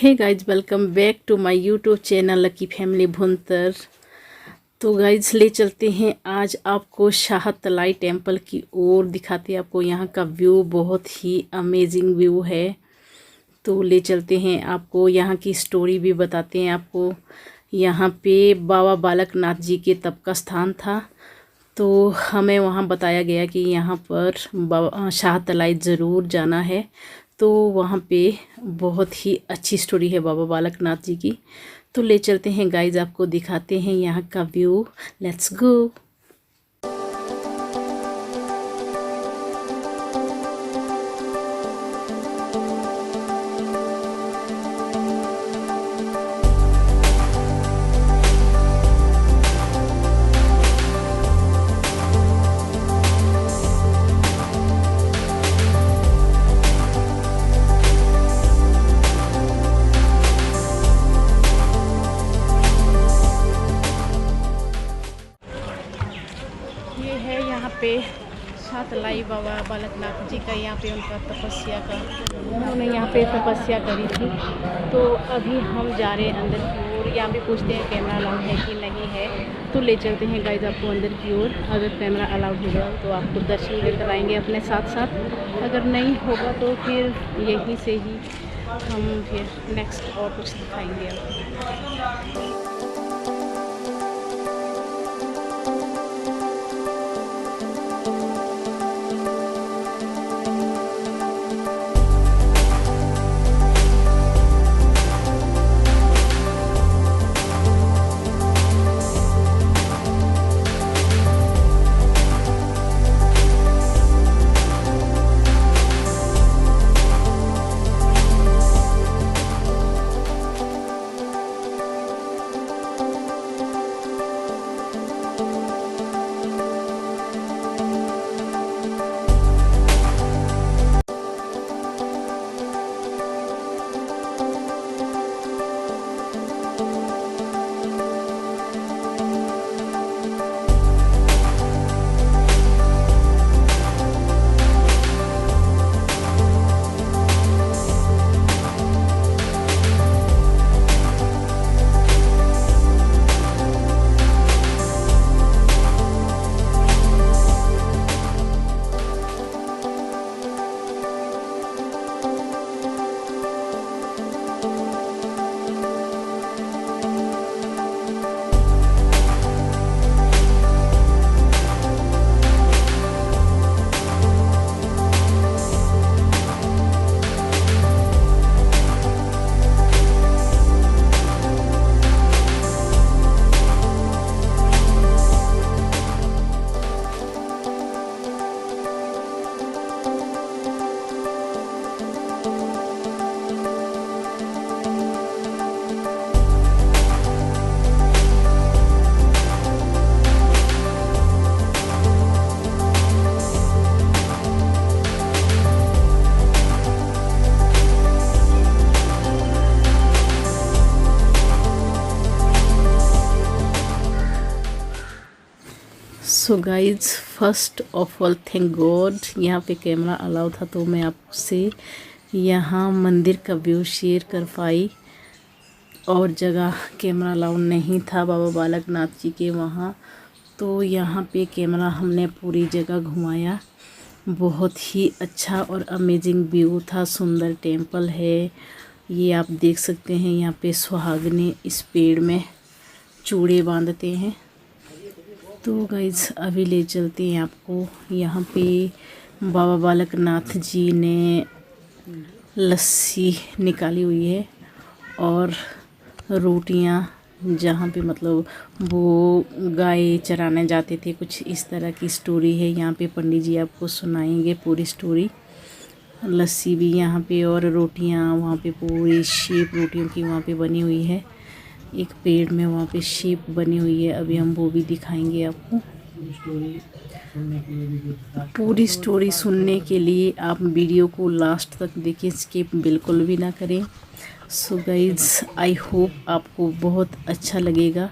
Hey guys, welcome back to my YouTube channel lucky family Bhuntar. तो guys ले चलते हैं आज आपको शाहतलाई टेम्पल की ओर, दिखाते हैं आपको यहाँ का व्यू। बहुत ही अमेजिंग व्यू है। तो ले चलते हैं आपको, यहाँ की स्टोरी भी बताते हैं आपको। यहाँ पे बाबा बालक नाथ जी के तप का स्थान था, तो हमें वहाँ बताया गया कि यहाँ पर शाहतलाई ज़रूर जाना है। तो वहाँ पे बहुत ही अच्छी स्टोरी है बाबा बालक नाथ जी की। तो ले चलते हैं गाइज, आपको दिखाते हैं यहाँ का व्यू। Let's go. ये है यहाँ पे शाहतलाई बाबा बालकनाथ जी का, यहाँ पे उनका उन्होंने यहाँ पे तपस्या करी थी। तो अभी हम जा रहे हैं अंदर की ओर। यहाँ पे पूछते हैं कैमरा अलाउड है कि नहीं है, तो ले चलते हैं गाइज आपको अंदर की ओर। अगर कैमरा अलाउड होगा तो आपको दर्शन लेकर आएंगे अपने साथ साथ, अगर नहीं होगा तो फिर यहीं से ही हम फिर नेक्स्ट और कुछ दिखाएंगे आपको। So guys, first of all thank God यहाँ पे कैमरा अलाउ था, तो मैं आपसे यहाँ मंदिर का व्यू शेयर कर पाई। और जगह कैमरा अलाउ नहीं था बाबा बालक नाथ जी के वहाँ, तो यहाँ पे कैमरा हमने पूरी जगह घुमाया। बहुत ही अच्छा और अमेजिंग व्यू था। सुंदर टेम्पल है ये, आप देख सकते हैं। यहाँ पे सुहागने इस पेड़ में चूड़े बांधते हैं। तो गाइज अभी ले चलते हैं आपको। यहाँ पे बाबा बालक नाथ जी ने लस्सी निकाली हुई है और रोटियाँ, जहाँ पे मतलब वो गाय चराने जाते थे, कुछ इस तरह की स्टोरी है। यहाँ पे पंडित जी आपको सुनाएंगे पूरी स्टोरी। लस्सी भी यहाँ पे और रोटियाँ वहाँ पे पूरी शेप रोटियों की वहाँ पे बनी हुई है। एक पेड़ में वहाँ पे शेप बनी हुई है, अभी हम वो भी दिखाएंगे आपको। पूरी स्टोरी सुनने के लिए आप वीडियो को लास्ट तक देखें, स्किप बिल्कुल भी ना करें। सो गाइज, आई होप आपको बहुत अच्छा लगेगा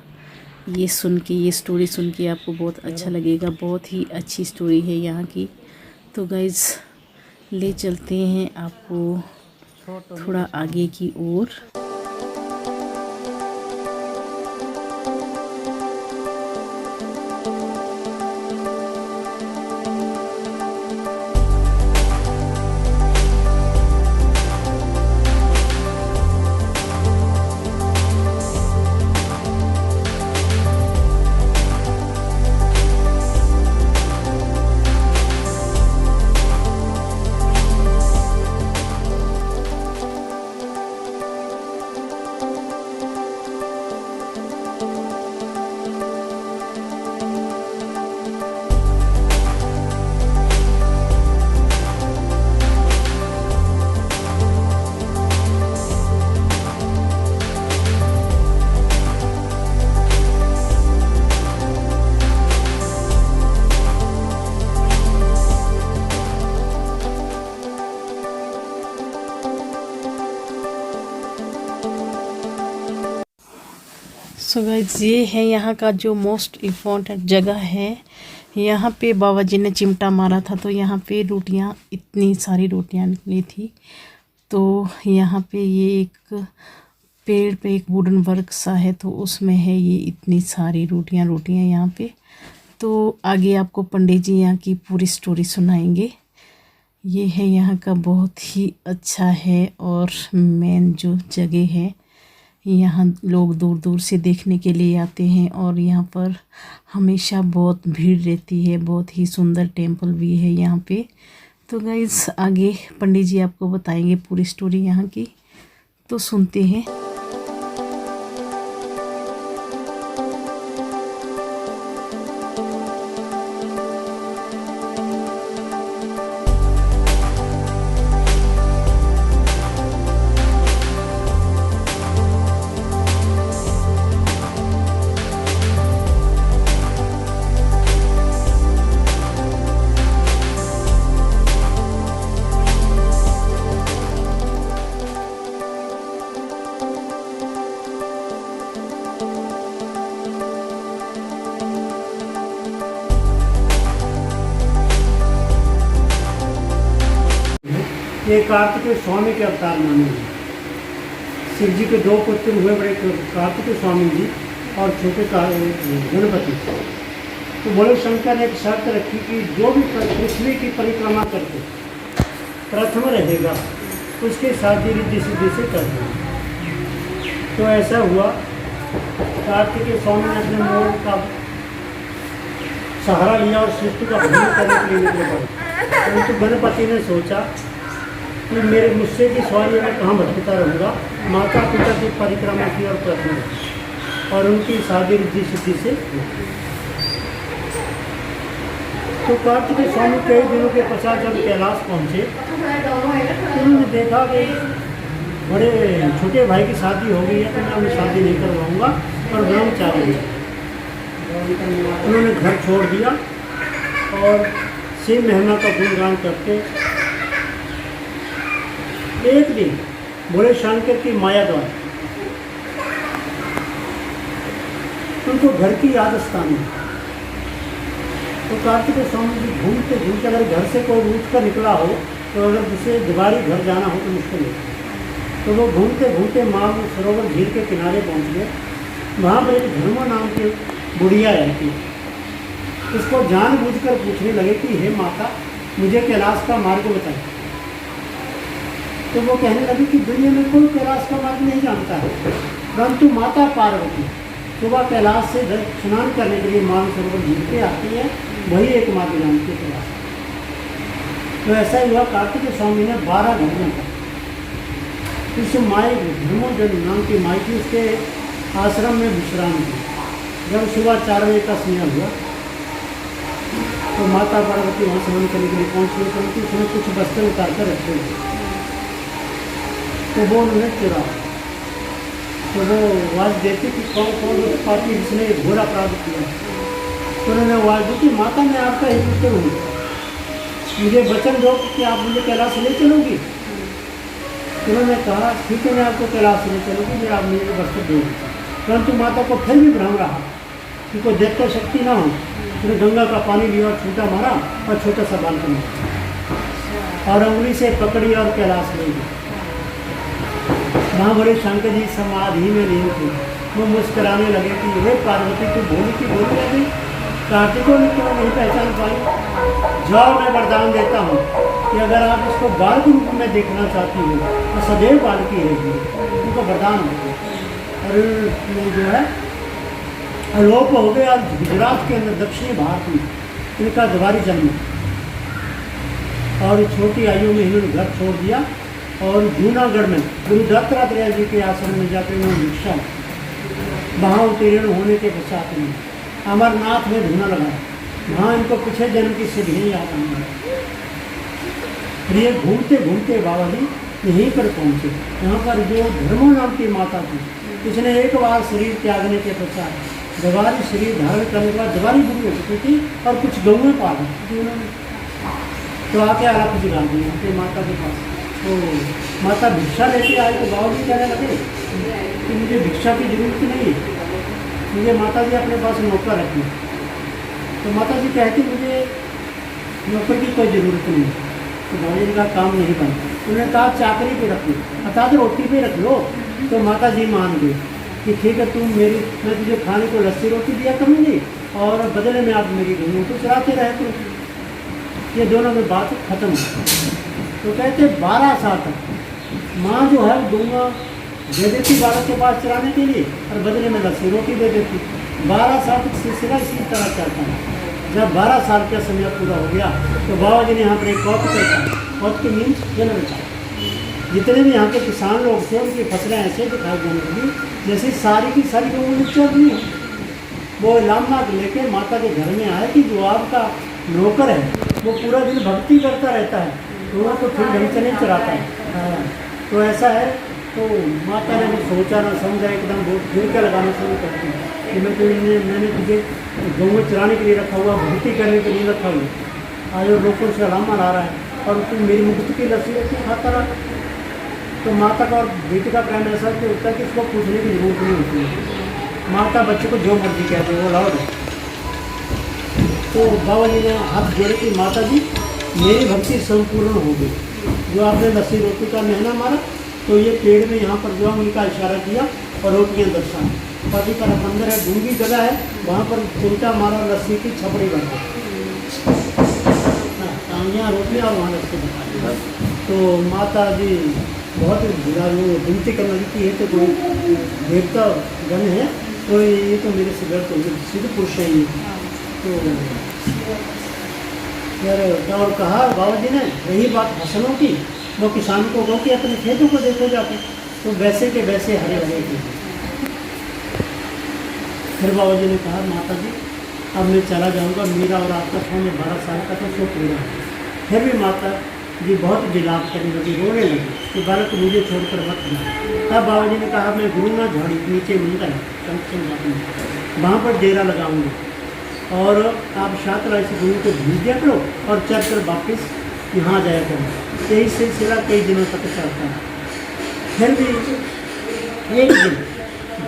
ये सुन के, ये स्टोरी सुन के आपको बहुत अच्छा लगेगा। बहुत ही अच्छी स्टोरी है यहाँ की। तो गाइज ले चलते हैं आपको थोड़ा आगे की ओर। सो गाइस ये है यहाँ का जो मोस्ट इम्पोर्टेंट जगह है। यहाँ पे बाबा जी ने चिमटा मारा था तो यहाँ पे रोटियाँ, इतनी सारी रोटियाँ निकली थी। तो यहाँ पे ये एक पेड़ पे एक वुडन वर्क सा है तो उसमें है ये इतनी सारी रोटियाँ यहाँ पे। तो आगे आपको पंडित जी यहाँ की पूरी स्टोरी सुनाएंगे। ये है यहाँ का बहुत ही अच्छा है और मेन जो जगह है, यहाँ लोग दूर दूर से देखने के लिए आते हैं और यहाँ पर हमेशा बहुत भीड़ रहती है। बहुत ही सुंदर टेंपल भी है यहाँ पे। तो गाइस आगे पंडित जी आपको बताएंगे पूरी स्टोरी यहाँ की, तो सुनते हैं। ये कार्तिकेय स्वामी के अवतार माने हैं। शिव जी के दो पुत्र हुए बड़े कार्तिकेय स्वामी जी और छोटे गणपति। तो बोले शंकर ने एक शर्त रखी कि जो भी पृथ्वी की परिक्रमा करके प्रथम रहेगा उसके शादी रिद्धि सिद्धि से कर देंगे। तो ऐसा हुआ, कार्तिकेय स्वामी ने अपने मोर का सहारा लिया और सृष्टि का भ्रमण करने के लिए निकले पड़े। परंतु गणपति ने सोचा कि मेरे मुझसे की सवारी में कहाँ भटकता रहूँगा। माता पिता की परिक्रमा की और प्रथम और उनकी शादी रिद्धि सिद्धि से। तो कार्तिकेय स्वामी कई दिनों के पश्चात जब कैलाश पहुँचे तो उन्होंने देखा कि बड़े छोटे भाई की शादी हो गई है तो मैं उन्हें शादी नहीं करवाऊँगा और ब्रह्मचारी है। उन्होंने घर छोड़ दिया और शिव महिमा का गुणगान करके एक दिन भोले शंकर की माया द्वारा उनको घर की याद स्थान है। तो कार्तिकेय स्वामी जी घूमते घूमते अगर घर से कोई उठ कर निकला हो तो अगर जिसे दिवाली घर जाना हो तो मुश्किल है। तो वो घूमते घूमते माँ सरोवर झील के किनारे पहुँच गए। वहाँ पर एक धर्मा नाम की बुढ़िया रहती है। उसको जानबूझकर पूछने लगे कि हे माता, मुझे कैलाश का मार्ग बताएं। तो वो कहने लगी कि दुनिया में कोई कैलाश का मार्ग नहीं जानता है, परंतु माता पार्वती सुबह कैलाश से स्नान करने के लिए मानसरोवर झील पे आती है, वही एक मार्ग जानती है कैलाश। तो ऐसा ही हुआ, कार्तिकेय स्वामी ने 12 घंटों तक उस माई धर्मोजन नाम की माई थी उसके आश्रम में विश्राम की। जब सुबह 4 बजे का समय हुआ तो माता पार्वती वहाँ स्नान करने के लिए पहुँच गई, परंतु उसने कुछ बस्ते उतार कर रखे हुए तो वो उन्होंने चुरा। तो वो आवाज़ देती कि कौन कौन उस पापी जिसने घोर अपराध किया। तो उन्होंने आवाज़ दी कि माता मैं आपका ही पुत्र हूँ, मुझे वचन दो कि आप मुझे कैलाश ले चलोगी। तो उन्होंने कहा ठीक है मैं आपको कैलाश ले चलूँगी, मैं आप मुझे वस्त्र दूँगी। परंतु माता को फिर भी भ्रम रहा कि कोई देखता शक्ति ना हो। उन्होंने गंगा का पानी लिया और छूटा मारा और छोटा सा बाल बना और उंगली से पकड़ी और कैलाश ले गई। वहाँ बड़े शंकर जी समाधि में लीन थे। वो मुस्कराने लगे कि हे पार्वती तू भोली की भोली रह गई, कार्तिकों ने क्यों नहीं पहचान पाई। जाओ मैं वरदान देता हूँ कि अगर आप इसको बाल के रूप में देखना चाहती हो तो सदैव बाल की रहेगी, उनका वरदान हो गया। और जो है अलोप हो गया। गुजरात के अंदर दक्षिणी भारत में इनका दोबारी जन्म और छोटी आयु में इन्होंने घर छोड़ दिया और जूनागढ़ में गुरु दत्तात्रेय जी के आश्रम में जाकर उन्होंने भिक्षा वहाँ उत्तीर्ण होने के पश्चात में अमरनाथ में ढूंढना लगा। वहाँ इनको पिछले जन्म की सीढ़ी याद आने लगी। ये घूमते घूमते बाबा जी यहीं पर पहुँचे। यहाँ पर जो धर्मो नाम की माता थी, उसने एक बार शरीर त्यागने के पश्चात दोबारी शरीर धारण करने के बाद दोबारी बुरी हो चुकी थी और कुछ गौएं पाल थी उन्होंने। तो आके आराप जगा दी अपनी माता के पास। तो माता भिक्षा लेके आए तो बाबा जी कहने लगे कि मुझे भिक्षा की जरूरत नहीं है, मुझे माता जी अपने पास नौकर रखी। तो माता जी कहती मुझे नौकर की कोई ज़रूरत नहीं है। तो बाबा जी का काम नहीं बनता। उन्होंने कहा चाकरी पे रख लो, अर्थात रोटी पे रख लो। तो माता जी मान गई कि ठीक है, मैं तुझे खाने को लस्सी रोटी दिया करूँगी और बदले में आप मेरी गऊँ को चलाते रहे करो। ये दोनों में बात खत्म हो। तो कहते 12 साल तक माँ जो है वो दूंगा दे देती बालक के पास चलाने के लिए और बदले में लस्सी रोटी दे देती। 12 साल तक सिलसिला इसी तरह चलता है। जब 12 साल का समय पूरा हो गया तो बाबा जी ने यहाँ पर एक कौत कहता, कौत की मीन्स जन्म था। जितने भी यहाँ के किसान लोग थे उनकी फसलें ऐसे दिखाई देने लगी जैसे सारी की सारी लोगों ने चल रही है। वो लामनाथ लेके माता के घर में आए कि जो आपका नौकर है वो पूरा दिन भक्ति करता रहता है, तो वो तो फिर ढंग से नहीं चलाता है। हाँ, तो ऐसा है। तो माता ने भी सोचा ना समझा, एकदम वो फिर क्या लगाना शुरू करती है कि मैंने तुझे गऊ चलाने के लिए रखा हुआ, भक्ति करने के लिए रखा हुआ। आज लोगों से लामा ला रहा है और तुम मेरी मुफ्त की लस्सी रखी खाता रहा। तो माता का और बेटे का प्रेम ऐसा कि होता है कि इसको पूछने की जरूरत नहीं होती है। माता बच्चे को जो मर्जी कहते हैं वो लाओ दे। तो बाबा जी ने हाथ जोड़े कि माता जी मेरी भक्ति संपूर्ण हो गई। जो आपने लस्सी रोटी का महीना मारा तो ये पेड़ में यहाँ पर जो अंगुली का इशारा किया और रोटियाँ दर्शाएं। पति का मंदिर है, डूंगी जगह है, वहाँ पर चिमटा मारा, लस्सी की छपड़ी बन गई, यहाँ रोटियाँ और वहाँ लस्सी बना। तो माता जी बहुत विनती करने लगती है। तो कोई देवता गण है तो ये तो मेरे से घर तो सिद्ध पुरुष है ये। तो फिर और कहा बाबा जी ने यही बात फसलों की, वो किसान को कहो कि अपने खेतों को देखो जाके, तो वैसे के वैसे हरे हरे थे। फिर बाबा जी ने कहा माता जी अब मैं चला जाऊंगा, मेरा और आपका था मैं 12 साल का तो सो पूरा है। फिर भी माता जी बहुत विलाप करने लगी, रोने लगी कि बालक मुझे छोड़कर मत जाना। तब बाबा जी ने कहा मैं गुरुना झाड़ी के नीचे मंदिर है, वहाँ पर डेरा लगाऊंगी और आप शातरा से गुरु को भेज दिया करो और चल कर वापस यहाँ जाया करो। यही सिलसिला कई दिनों तक चलता है। फिर भी एक दिन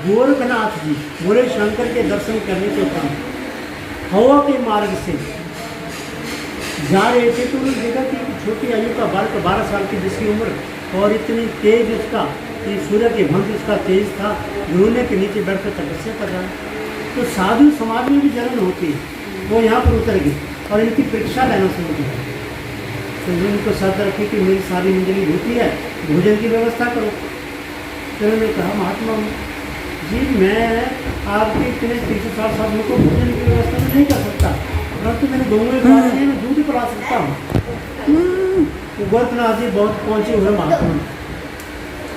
गोरखनाथ जी भोले शंकर के दर्शन करने के बाद हवा के मार्ग से जा रहे थे तो उन्होंने देखा कि एक छोटी आयु का बालक 12 साल की जिसकी उम्र और इतनी तेज उसका कि सूर्य के भंग उसका तेज था, गुरुने के नीचे बैठकर तपस्या कर रहा है। तो साधु समाज में भी जलन होती है। वो यहाँ पर उतर गई और इनकी परीक्षा लेना शुरू की। तो उनको साथ रखे कि मेरी सारी मंजरी होती है, भोजन की व्यवस्था करो। तो उन्होंने कहा महात्मा जी मैं आपके इतने 360 साधुओं को भोजन की व्यवस्था नहीं कर सकता, परंतु मैंने दोनों में दूध पिला सकता हूँ। तो गोरखनाथ जी बहुत पहुँचे हुए महात्मा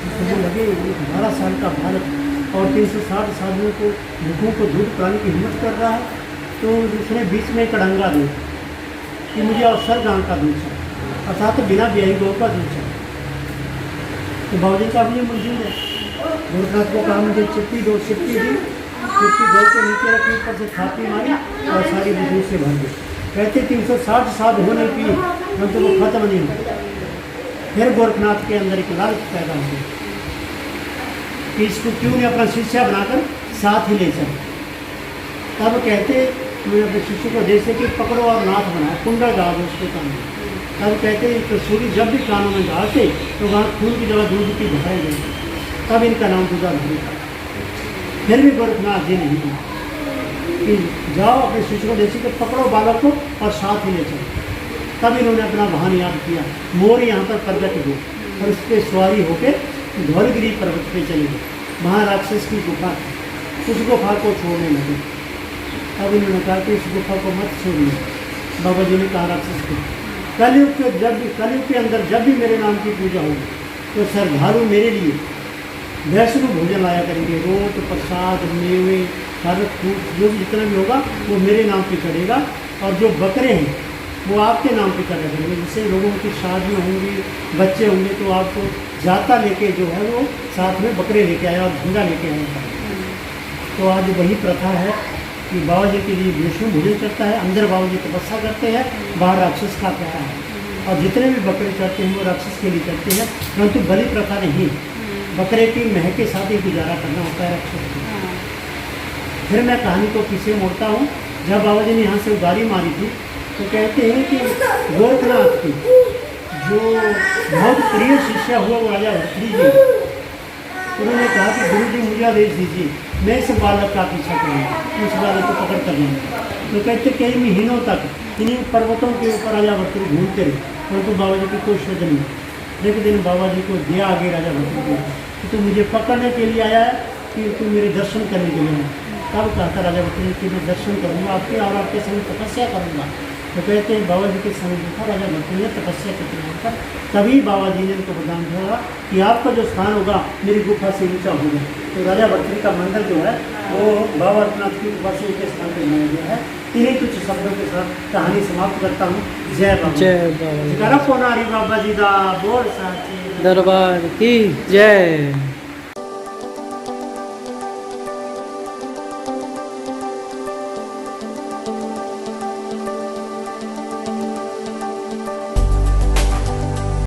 तो लगे 12 साल का बालक और 360 साधुओं को भूखों को दूध पिलाने की हिम्मत कर रहा है। तो उसने बीच में एक अड़ंगा दी कि मुझे अवसर गांव का दूध है, अर्थात तो बिना ब्याही गौ का दूध है। तो बाबूजी का भी मंजूर है। गोरखनाथ को कहा मुझे चिट्ठी दो, चिट्ठी दी, चिट्ठी गौ के नीचे रखी, ऊपर से थापी मारी और सारी दूध से भर दी। कहते 360 साधु होने की परंतु वो खत्म नहीं हो। फिर गोरखनाथ के अंदर एक लालच पैदा हो गई कि इसको क्यों नहीं अपना शिष्य बनाकर साथ ही ले चले। तब कहते मैं अपने शिष्य को जैसे कि पकड़ो और नाथ बनाओ, कुंडल डाल दो उसके कान में। तब कहते तो सूर्य जब भी कानों में डालते तो वहाँ खून की जगह दूध की बहाई गई। तब इनका नाम दूधाधारी था। फिर भी गोरखनाथ जी नहीं कि जाओ अपने शिष्य को जैसे कि पकड़ो बालक को और साथ ही ले चलो। तब इन्होंने अपना वाहन याद किया, मोर यहाँ पर प्रकट हुए और उस पर सवारी होकर धौलगिरी पर्वत पे चले गए। वहाँ राक्षस की गुफा थी, उस गुफा को छोड़ने लगे। तब इन्होंने कहा कि इस गुफा को मत छोड़िए। बाबा जी ने कहा राक्षस को कलयुग के अंदर जब भी मेरे नाम की पूजा होगी तो श्रद्धालु मेरे लिए वैष्णव भोजन लाया करेंगे। रोट प्रसाद मेवे फल फूल जो भी जितना भी होगा वो मेरे नाम पे चढ़ेगा और जो बकरे हैं वो आपके नाम पे चढ़ा करेंगे। जिससे लोगों की शादियाँ होंगी, बच्चे होंगे तो आपको जाता लेके जो है वो साथ में बकरे लेके आया और झंडा लेके आया। तो आज वही प्रथा है कि बाबा जी के लिए वैष्णव भोजन चढ़ता है, अंदर बाबा जी तपस्या करते हैं, बाहर राक्षस का प्यारा है। और जितने भी बकरे चढ़ते हैं वो राक्षस के लिए चढ़ते हैं, परंतु बलि प्रथा नहीं। बकरे की मह के साथ ही गुजारा करना होता है राक्षस को। फिर मैं कहानी को पीछे मोड़ता हूँ। जब बाबा जी ने यहाँ से उगारी मारी थी तो कहते हैं कि गोरखनाथ की जो बहुत प्रिय शिष्य हुआ वो राजा भर्तृहरि जी, उन्होंने कहा कि गुरु जी मुझे आदेश दीजिए, मैं इस बालक का पीछा करूँगा, उस बालक को पकड़ कर लूँगा। तो कहते कई महीनों तक इन्हीं पर्वतों के ऊपर राजा भर्तृहरि घूमते रहे, परंतु बाबा जी की कोई शोध नहीं। एक दिन बाबा जी को दिया आगे राजा भर्तृहरि कि तू मुझे पकड़ने के लिए आया है कि तू मेरे दर्शन करने के लिए आया। तब कहता राजा भर्तृहरि कि मैं दर्शन करूँगा आपके और आपके संग तपस्या करूँगा। तो कहते हैं बाबा जी के समय देखा राजा भर्तृहरि ने तपस्या करते पर तभी बाबा जी ने उनको वरदान दिया कि आपका जो स्थान होगा मेरी गुफा से ऊंचा होगा। तो राजा भर्तृहरि का मंदिर जो है वो बाबा रघुनाथ की गुफा से ऊंचे स्थान पर बनाया गया है। इन्हीं कुछ शब्दों के साथ कहानी समाप्त करता हूँ। जय बाबा। जय बाबा जयकारा पोनारी बाबा जी दा बोल साचे दरबार की जय।